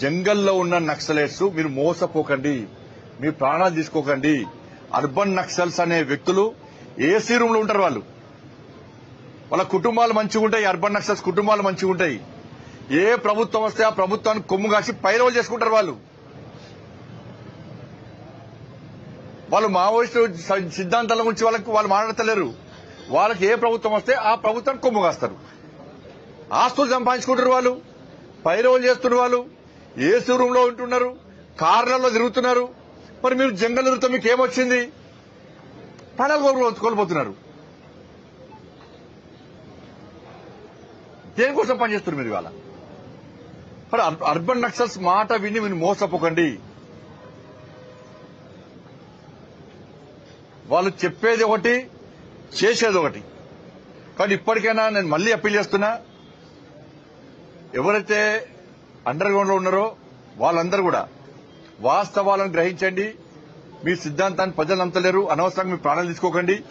జంగల్లో ఉన్న నక్సలైట్స్ మీరు మోసపోకండి, మీ ప్రాణాలు తీసుకోకండి. అర్బన్ నక్సల్స్ అనే వ్యక్తులు ఏసీ రూమ్ లో ఉంటారు. వాళ్ళ కుటుంబాలు మంచిగా ఉంటాయి. అర్బన్ నక్సల్స్ కుటుంబాలు మంచిగా ఉంటాయి. ఏ ప్రభుత్వం వస్తే ఆ ప్రభుత్వానికి కొమ్ము కాసి పైరవులు చేసుకుంటారు. వాళ్ళు మావోయిస్టు సిద్ధాంతాల గురించి వాళ్ళు మాట్లాడతలేరు. వాళ్ళకి ఏ ప్రభుత్వం వస్తే ఆ ప్రభుత్వానికి కొమ్ము కాస్తారు. ఆస్తులు సంపాదించుకుంటారు. వాళ్ళు పైరవులు చేస్తున్నారు. వాళ్ళు ఏసీ రూమ్ లో ఉంటున్నారు, కార్లలో తిరుగుతున్నారు. మరి మీరు జంగల్ తిరుగుతా మీకు ఏమొచ్చింది? ప్రాణాలు కోల్పోతున్నారు. దేనికోసం పనిచేస్తున్నారు మీరు ఇవాళ? మరి అర్బన్ నక్సల్స్ మాట విని మీరు మోసపోకండి. వాళ్ళు చెప్పేది ఒకటి, చేసేది ఒకటి. కానీ ఇప్పటికైనా నేను మళ్లీ అప్పీల్ చేస్తున్నా, ఎవరైతే అండర్ గ్రౌండ్ లో ఉన్నారో వాళ్ళందరూ కూడా వాస్తవాలను గ్రహించండి. మీ సిద్ధాంతాన్ని ప్రజలు నమ్మలేరు. అనవసరంగా మీ ప్రాణాలు తీసుకోకండి.